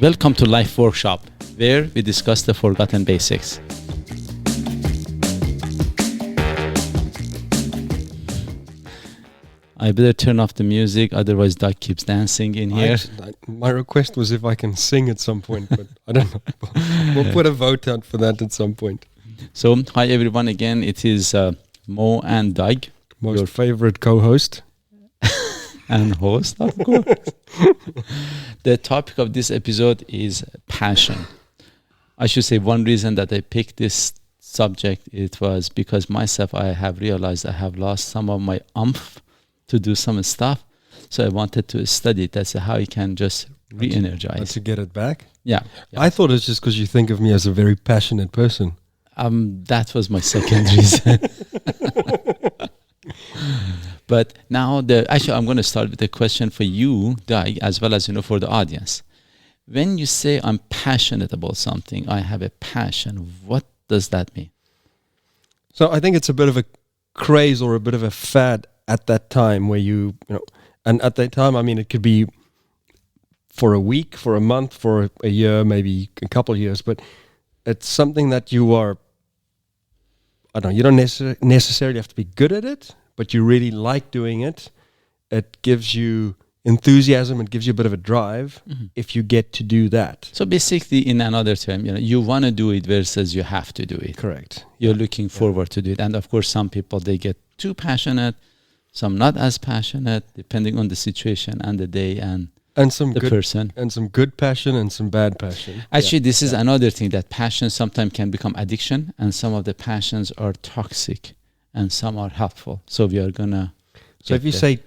Welcome to Life Workshop, where we discuss the forgotten basics. I better turn off the music, otherwise Doug keeps dancing in here. My request was if I can sing at some point, but I don't know. We'll put a vote out for that at some point. So, hi everyone again. It is Mo and Doug. Your favorite co-host. And host, of course. The topic of this episode is passion. I should say one reason that I picked this subject, it was because myself, I have realized I have lost some of my umph to do some stuff. So I wanted to study that's how you can just re-energize. To get it back? Yeah. I thought it's just because you think of me as a very passionate person. That was my second reason. But now, actually, I'm going to start with a question for you, Doug, as well as for the audience. When you say I'm passionate about something, I have a passion, what does that mean? So I think it's a bit of a craze or a bit of a fad at that time where and at that time, I mean, it could be for a week, for a month, for a year, maybe a couple of years, but it's something that you are, I don't know, you don't necessarily have to be good at it, but you really like doing it. It gives you enthusiasm, it gives you a bit of a drive if you get to do that. So basically, in another term, you want to do it versus you have to do it. Correct. You're looking forward to do it. And of course, some people, they get too passionate, some not as passionate, depending on the situation and the day and some the good person. And some good passion and some bad passion. Actually, this is another thing, that passion sometimes can become addiction, and some of the passions are toxic and some are helpful. So we are going to... So if you say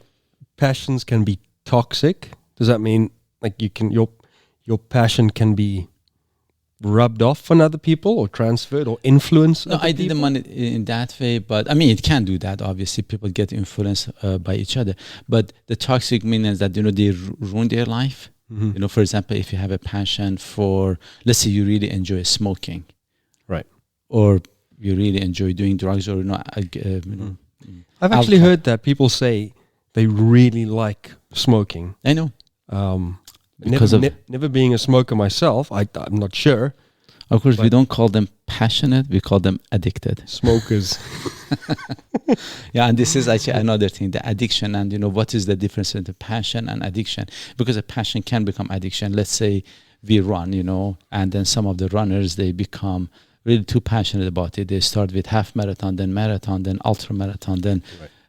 passions can be toxic, does that mean like your passion can be rubbed off on other people or transferred or influenced? No, I didn't want it in that way, but I mean, it can do that. Obviously, people get influenced by each other. But the toxic means that, they ruin their life. Mm-hmm. For example, if you have a passion for, let's say you really enjoy smoking. Right. Or you really enjoy doing drugs or not. I've actually heard that people say they really like smoking. I know. Never being a smoker myself, I'm not sure. Of course, we don't call them passionate, we call them addicted. Smokers. Yeah, and this is actually another thing, the addiction, and what is the difference between passion and addiction? Because a passion can become addiction. Let's say we run, and then some of the runners, they become really too passionate about it. They start with half marathon, then ultra marathon, then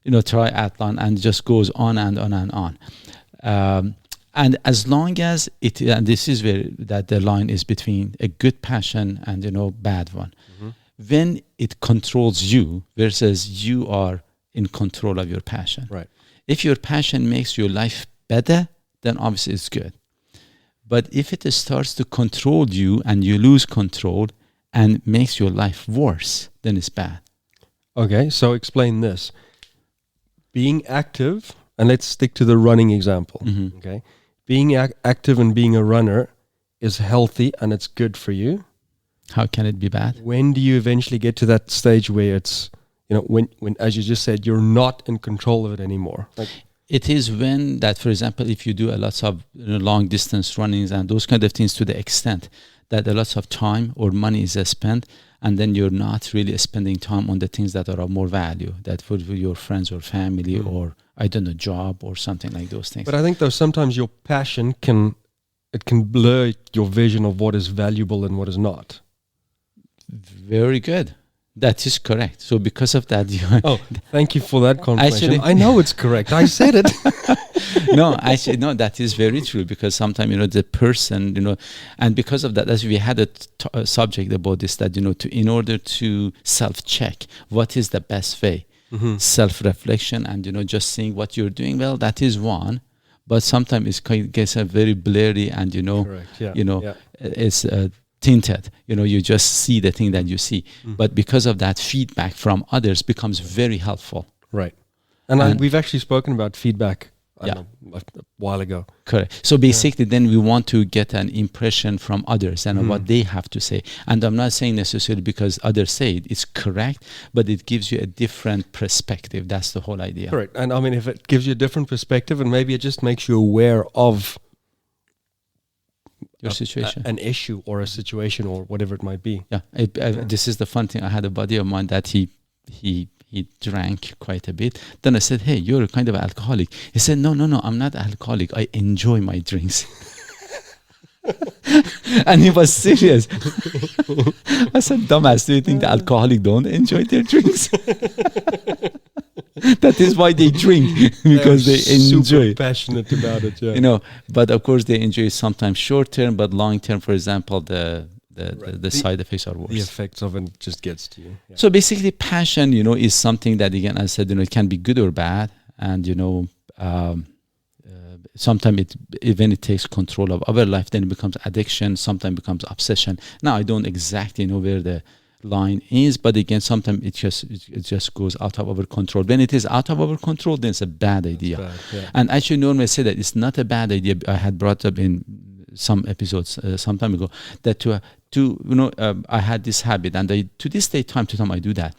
triathlon, and it just goes on and on and on. And as long as and this is where that the line is between a good passion and bad one. Mm-hmm. When it controls you versus you are in control of your passion. Right. If your passion makes your life better, then obviously it's good. But if it starts to control you and you lose control and makes your life worse, then it's bad. Okay, so explain this. Being active, and let's stick to the running example, okay? Being active and being a runner is healthy and it's good for you. How can it be bad? When do you eventually get to that stage where it's, when as you just said, you're not in control of it anymore? It is when that, for example, if you do a lot of long distance runnings and those kind of things, to the extent that a lot of time or money is spent, and then you're not really spending time on the things that are of more value, that for your friends or family or, I don't know, job or something like those things. But I think though sometimes your passion can blur your vision of what is valuable and what is not. Very good. That is correct. So because of that, thank you for that confirmation. Actually, I know it's correct. I said it. No, that is very true, because sometimes, the person, and because of that, as we had a subject about this, that, in order to self-check what is the best way, self-reflection and, just seeing what you're doing well, that is one. But sometimes it gets very blurry and, correct. It's tinted, you just see the thing that you see. But because of that, feedback from others becomes very helpful. Right. And we've actually spoken about feedback a while ago. Correct. So basically, then we want to get an impression from others and what they have to say. And I'm not saying necessarily because others say it's correct, but it gives you a different perspective. That's the whole idea. Correct. And I mean, if it gives you a different perspective and maybe it just makes you aware of your situation. an issue or a situation or whatever it might be. Yeah, this is the fun thing. I had a buddy of mine that he drank quite a bit. Then I said, "Hey, you're a kind of alcoholic." He said, "No, I'm not alcoholic. I enjoy my drinks." And he was serious. I said, "Dumbass, do you think the alcoholic don't enjoy their drinks?" That is why they drink, because they enjoy. Super passionate about it. Yeah. You know, but of course they enjoy sometimes short term, but long term, for example, the side effects are worse. The effects of it just gets to you. Yeah. So basically, passion, is something that, again, as I said, it can be good or bad, and sometimes when it takes control of our life, then it becomes addiction. Sometimes becomes obsession. Now I don't exactly know where the line is, but again, sometimes it just goes out of our control. When it is out of our control, then it's a bad idea. Bad, yeah. And actually, normally I say that it's not a bad idea. I had brought up in some episodes some time ago that I had this habit, and to this day, time to time, I do that.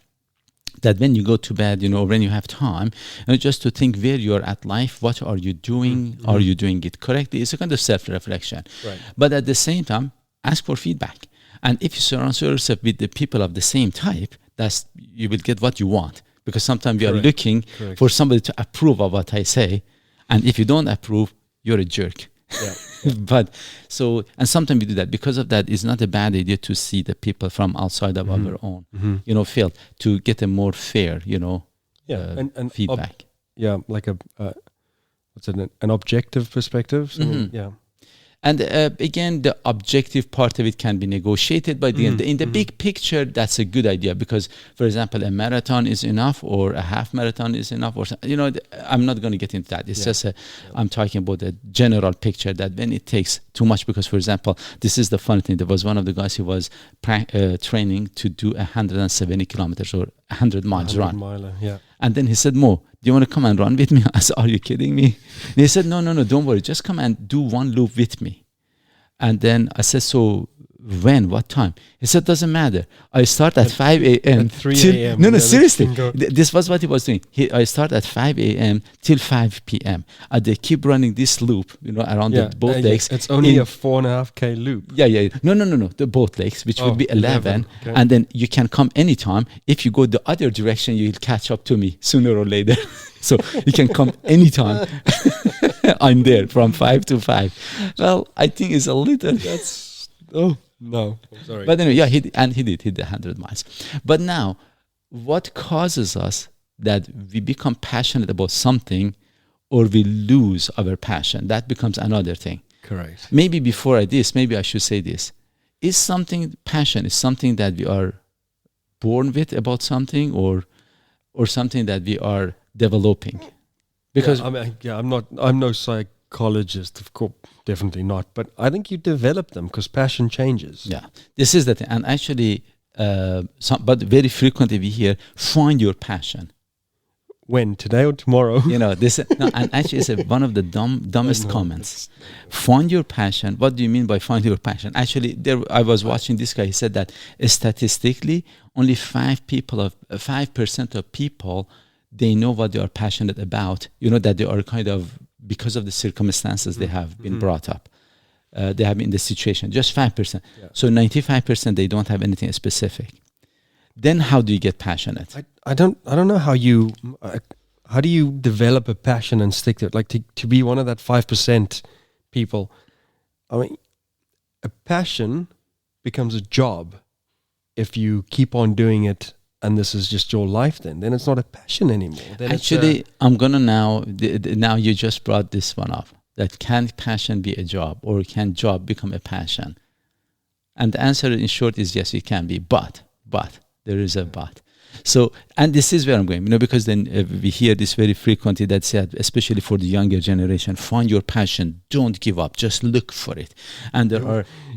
That when you go to bed, when you have time, just to think where you're at life, what are you doing? Mm-hmm. Are you doing it correctly? It's a kind of self-reflection. Right. But at the same time, ask for feedback. And if you surround yourself with the people of the same type, you will get what you want. Because sometimes we are looking for somebody to approve of what I say. And if you don't approve, you're a jerk. Yeah. And sometimes we do that. Because of that, it's not a bad idea to see the people from outside of our own, field, to get a more fair, and feedback. Like an objective perspective. So, yeah. And again, the objective part of it can be negotiated by the end. In the big picture, that's a good idea because, for example, a marathon is enough or a half marathon is enough. Or I'm not going to get into that. It's just I'm talking about the general picture that when it takes too much, because, for example, this is the funny thing. There was one of the guys who was training to do 170 kilometers or 100 miles run. Miler, yeah. And then he said, "Mo, do you want to come and run with me?" I said, "Are you kidding me?" And he said, No, don't worry. Just come and do one loop with me. And then I said, "So when? What time?" He said, "Doesn't matter. I start at 5 a.m. At 3 a.m. No, seriously. This was what he was doing. I start at 5 a.m. till 5 p.m. And they keep running this loop, around both legs. It's only a 4.5K loop. Yeah. No. The both legs, which would be 11. Okay. And then you can come anytime. If you go the other direction, you'll catch up to me sooner or later. So you can come anytime. I'm there from 5 to 5. Well, I think it's a little... No, I'm sorry. But anyway, he did hit the 100 miles. But now, what causes us that we become passionate about something or we lose our passion? That becomes another thing. Correct. Maybe before maybe I should say this. Passion is something that we are born with about something or something that we are developing? Because I'm no psychologist, of course, definitely not. But I think you develop them because passion changes. Yeah, this is the thing. And actually, but very frequently we hear, find your passion. When? Today or tomorrow? And actually it's one of the dumbest comments. Find your passion. What do you mean by find your passion? Actually, I was watching this guy. He said that statistically, only 5% of people, they know what they are passionate about. That they are kind of, because of the circumstances they have been brought up. They have been in the situation. Just 5%. Yeah. So 95%, they don't have anything specific. Then how do you get passionate? I don't know how do you develop a passion and stick to it? Like to be one of that 5% people. I mean, a passion becomes a job if you keep on doing it and this is just your life. Then it's not a passion anymore. Then actually, I'm gonna now you just brought this one up. That can passion be a job, or can job become a passion? And the answer in short is yes, it can be, but there is a but. So, and this is where I'm going, because then we hear this very frequently that said, especially for the younger generation, find your passion, don't give up, just look for it. And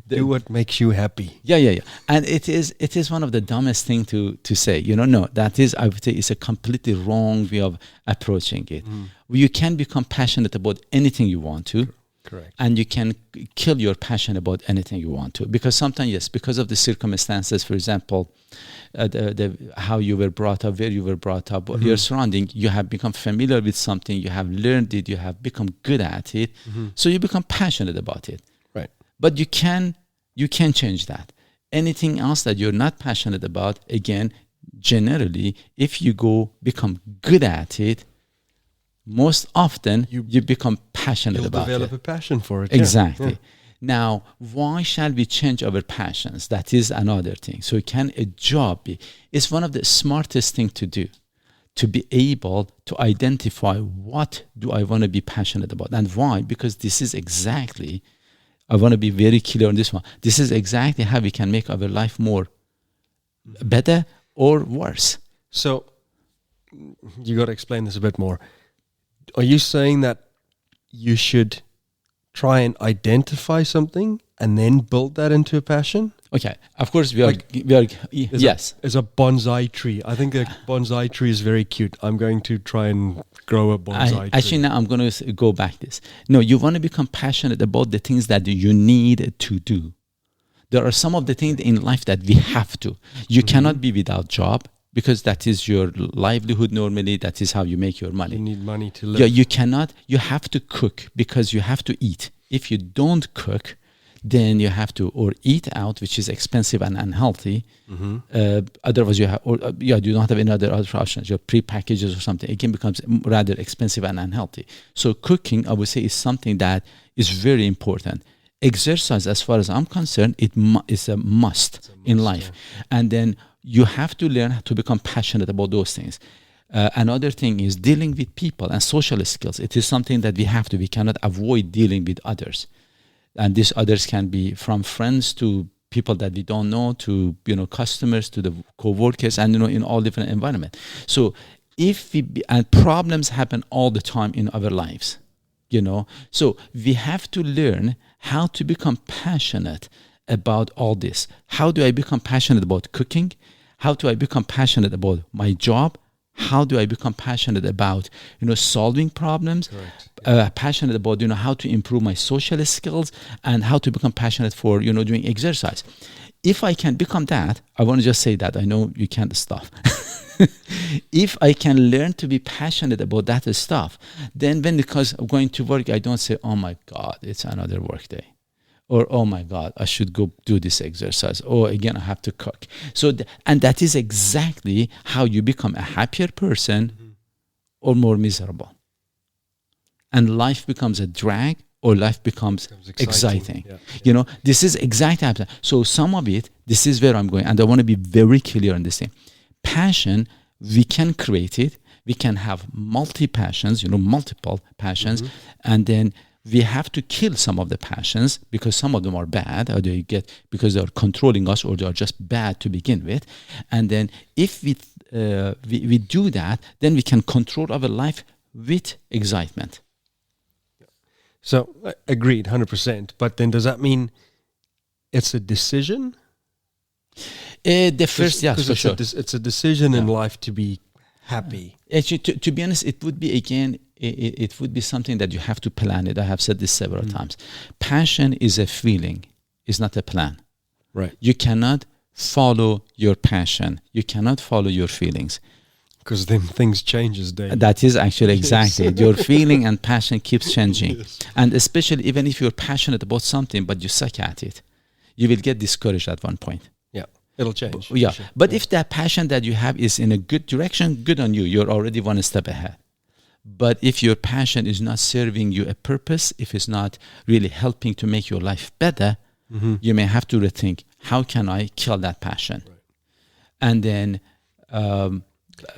do what makes you happy. Yeah. And it is one of the dumbest thing to say, no, that is, I would say, it's a completely wrong way of approaching it. You can become passionate about anything you want to. Correct. And you can kill your passion about anything you want to, because sometimes, yes, because of the circumstances, for example, how you were brought up, where you were brought up, your surrounding, you have become familiar with something, you have learned it, you have become good at it, so you become passionate about it. Right. But you can change that. Anything else that you're not passionate about, again, generally, if you go become good at it, most often you become passionate about it. You'll develop a passion for it. Exactly. Yeah. Now, why shall we change our passions? That is another thing. So can a job be? It's one of the smartest thing to do, to be able to identify what do I want to be passionate about and why, because this is exactly, I want to be very clear on this one. This is exactly how we can make our life more better or worse. So you got to explain this a bit more. Are you saying that you should try and identify something and then build that into a passion? Okay, of course we are. Yes. There's a bonsai tree. I think a bonsai tree is very cute. I'm going to try and grow a bonsai tree. Actually, now I'm going to go back this. No, you want to become passionate about the things that you need to do. There are some of the things in life that we have to. You cannot be without job because that is your livelihood normally. That is how you make your money. You need money to live. Yeah, you cannot. You have to cook because you have to eat. If you don't cook, then you have to or eat out, which is expensive and unhealthy. Otherwise, you have, you don't have any other options. Your pre-packages or something. It can become rather expensive and unhealthy. So cooking, I would say, is something that is very important. Exercise, as far as I'm concerned, is a must in life. Yeah. And then you have to learn to become passionate about those things. Another thing is dealing with people and social skills. It is something that we have to. We cannot avoid dealing with others. And these others can be from friends to people that we don't know, to customers, to the co-workers, and in all different environments. So and problems happen all the time in our lives, So we have to learn how to become passionate about all this. How do I become passionate about cooking? How do I become passionate about my job? How do I become passionate about solving problems? Passionate about how to improve my social skills, and how to become passionate for doing exercise. If I can become that, I want to just say that I know you can't stop. If I can learn to be passionate about that stuff, then because I'm going to work, I don't say, oh my God, it's another work day. Or, oh my God, I should go do this exercise. Or again, I have to cook. So, and that is exactly how you become a happier person or more miserable. And life becomes a drag or life becomes exciting. Yeah. This is exactly happening. So some of it, this is where I'm going. And I want to be very clear on this thing. Passion, we can create it. We can have multi-passions, multiple passions. And then we have to kill some of the passions because some of them are bad, or because they're controlling us, or they're just bad to begin with. And then if we do that, then we can control our life with excitement. So agreed, 100%. But then does that mean it's a decision? For sure. It's a decision in life to be happy. Actually, to be honest, it would be again. It would be something that you have to plan it. I have said this several times. Passion is a feeling, it's not a plan. Right. You cannot follow your passion. You cannot follow your feelings. Because then things changes daily. That is actually exactly. Your feeling and passion keeps changing. Yes. And especially even if you're passionate about something, but you suck at it, you will get discouraged at one point. Yeah, it'll change. Yeah, sure. But if that passion that you have is in a good direction, good on you. You're already one step ahead. But if your passion is not serving you a purpose, if it's not really helping to make your life better, you may have to rethink, how can I kill that passion? Right. And then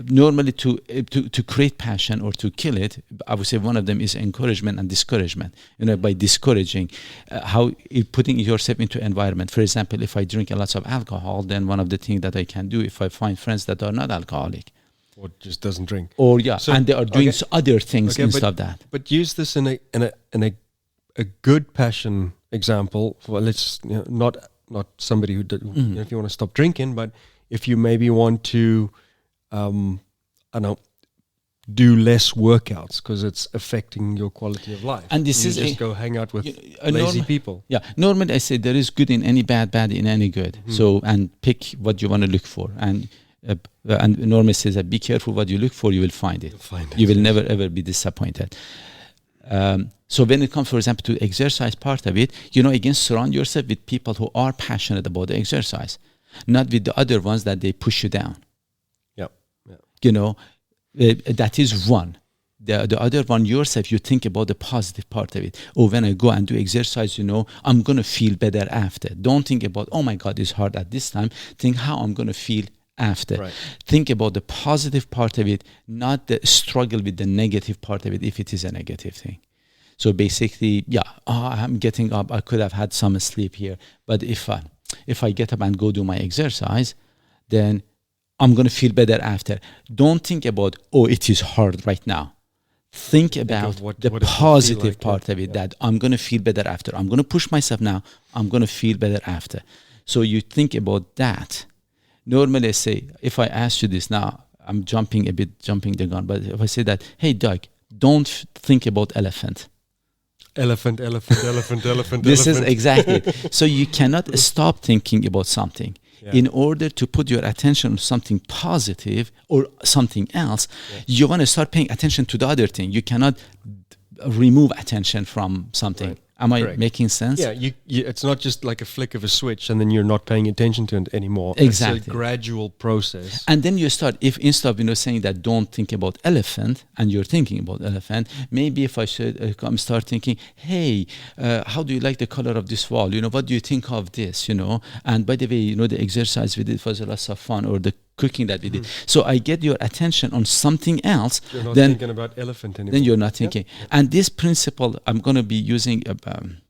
normally to create passion or to kill it, I would say one of them is encouragement and discouragement. By discouraging, putting yourself into environment. For example, if I drink a lot of alcohol, then one of the things that I can do, if I find friends that are not alcoholic, or just doesn't drink, or and they are doing other things instead of that. But use this in a good passion example. Well, let's not somebody who if you want to stop drinking, but if you maybe want to, do less workouts because it's affecting your quality of life, and this is just go hang out with lazy people. Yeah, normally I say there is good in any bad in any good. So and pick what you want to look for, and normally says that be careful what you look for, you will find it. You will never ever be disappointed. So when it comes, for example, to exercise part of it, again, surround yourself with people who are passionate about the exercise, not with the other ones that they push you down. Yeah. That is one. The other one, yourself, you think about the positive part of it. Oh, when I go and do exercise, I'm going to feel better after. Don't think about, oh my God, it's hard at this time. Think how I'm going to feel after. Right. Think about the positive part of it, not the struggle with the negative part of it if it is a negative thing. So basically, I'm getting up. I could have had some sleep here. But if I get up and go do my exercise, then I'm going to feel better after. Don't think about, oh, it is hard right now. Think about the positive part of it, that I'm going to feel better after. I'm going to push myself now. I'm going to feel better after. So you think about that. Normally, say, if I ask you this now, I'm jumping the gun. But if I say that, hey, Doug, don't think about elephant. Elephant. This is exactly it. So you cannot stop thinking about something. Yeah. In order to put your attention on something positive or something else, you want to start paying attention to the other thing. You cannot remove attention from something. Right. Am I making sense? Yeah, it's not just like a flick of a switch and then you're not paying attention to it anymore. Exactly. It's a gradual process. And then you start, if instead of saying that don't think about elephant and you're thinking about elephant, maybe if I should start thinking, hey, how do you like the color of this wall? What do you think of this? And by the way, the exercise we did was a lot of fun, or the cooking that we did. So I get your attention on something else. You're not thinking about elephant anymore. Then you're not thinking. Yeah. And this principle I'm going to be using,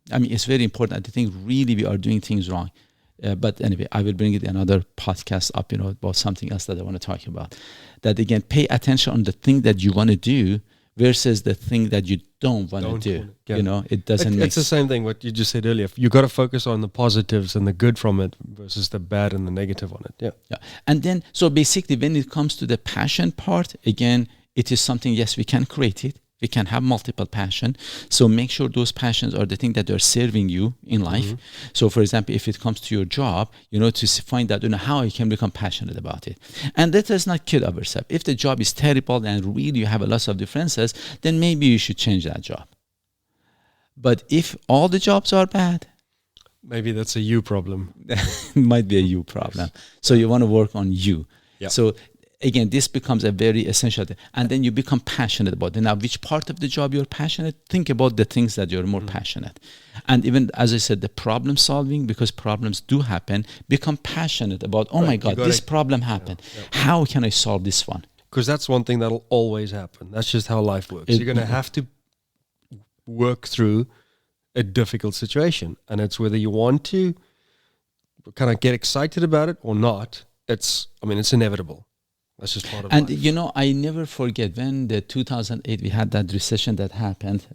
it's very important. I think really we are doing things wrong. But anyway, I will bring it in another podcast up, about something else that I want to talk about. That again, pay attention on the thing that you want to do versus the thing that you don't want to do. It doesn't make sense. It's the same thing what you just said earlier. You got to focus on the positives and the good from it versus the bad and the negative on it. Yeah. And then, so basically when it comes to the passion part, again, it is something, yes, we can create it. We can have multiple passion. So make sure those passions are the thing that are serving you in life. Mm-hmm. So for example, if it comes to your job, to find out how you can become passionate about it. And let us not kid ourselves. If the job is terrible and really you have a lot of differences, then maybe you should change that job. But if all the jobs are bad, maybe that's a you problem. It might be a you problem. Yes. So you want to work on you. Yep. So again, this becomes a very essential thing. And then you become passionate about it. Now, which part of the job you're passionate? Think about the things that you're more passionate. And even, as I said, the problem solving, because problems do happen, become passionate about, oh my God, this problem happened. How can I solve this one? Because that's one thing that'll always happen. That's just how life works. You're going to have to work through a difficult situation. And it's whether you want to kind of get excited about it or not. It's inevitable. That's just part of life. And I never forget when the 2008 we had that recession that happened.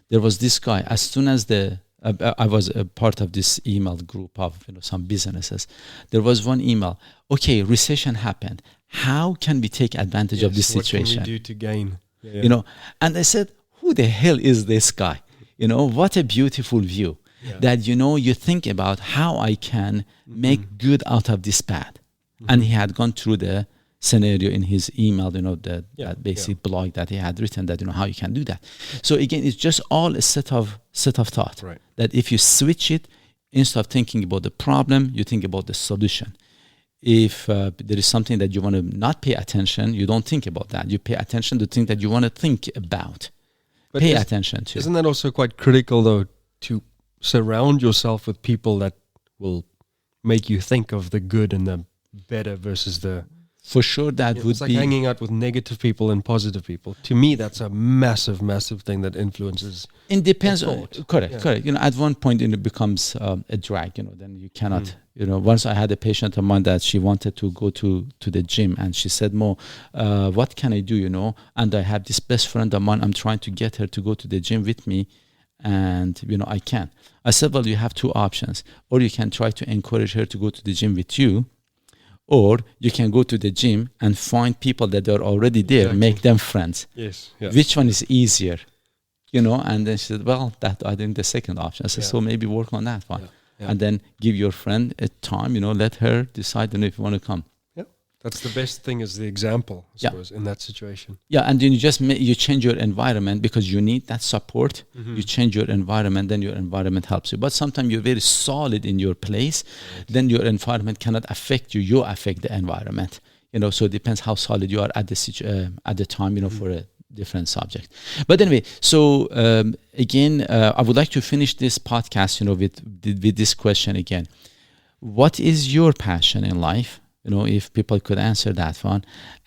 There was this guy. As soon as I was a part of this email group of some businesses. There was one email. Okay, recession happened. How can we take advantage of this situation? What can we do to gain? Yeah. And I said, who the hell is this guy? What a beautiful view. Yeah. That you think about how I can make good out of this bad. Mm-hmm. And he had gone through the scenario in his email, that basic blog that he had written, that how you can do that. So again, it's just all a set of thought. Right. That if you switch it, instead of thinking about the problem, you think about the solution. If there is something that you want to not pay attention, you don't think about that. You pay attention to things that you want to think about. But pay attention to. Isn't that also quite critical, though, to surround yourself with people that will make you think of the good and the better versus the... For sure, that would be... It's like hanging out with negative people and positive people. To me, that's a massive, massive thing that influences... It depends on... Correct. At one point, it becomes a drag, then you cannot... once I had a patient of mine that she wanted to go to the gym, and she said, Mo, what can I do, And I have this best friend of mine, I'm trying to get her to go to the gym with me, and, I can't. I said, well, you have two options. Or you can try to encourage her to go to the gym with you, or you can go to the gym and find people that are already there, make them friends. Yes. Yeah. Which one is easier? And then she said, well, I think the second option. I said, so maybe work on that one. Yeah. And then give your friend a time, let her decide if you want to come. Yeah, That's the best thing, is the example, I Yeah. suppose, in that situation. Yeah, and then you just you change your environment because you need that support. You change your environment, then your environment helps you. But sometimes you're very solid in your place, then your environment cannot affect you. You affect the environment. So it depends how solid you are at the time. For a different subject. But anyway, so again, I would like to finish this podcast, with this question again. What is your passion in life? If people could answer that one.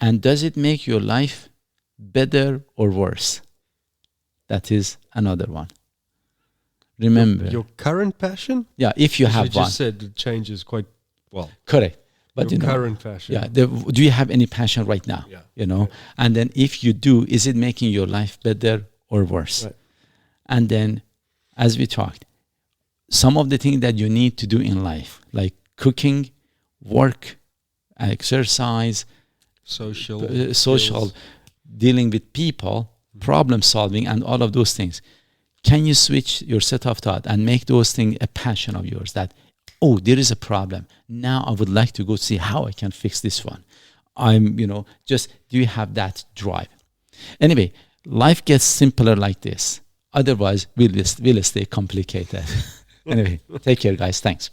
And does it make your life better or worse? That is another one. Remember. Your current passion? Yeah, if you have you one. just said it changes quite well. Correct. But Your current passion. Yeah. Do you have any passion right now? Yeah. And then if you do, is it making your life better or worse? Right. And then, as we talked, some of the things that you need to do in life, like cooking, work, exercise, social, skills. dealing with people, problem solving, and all of those things. Can you switch your set of thought and make those things a passion of yours? That, there is a problem. Now I would like to go see how I can fix this one. Do you have that drive? Anyway, life gets simpler like this. Otherwise, we'll stay complicated. Anyway, take care, guys. Thanks.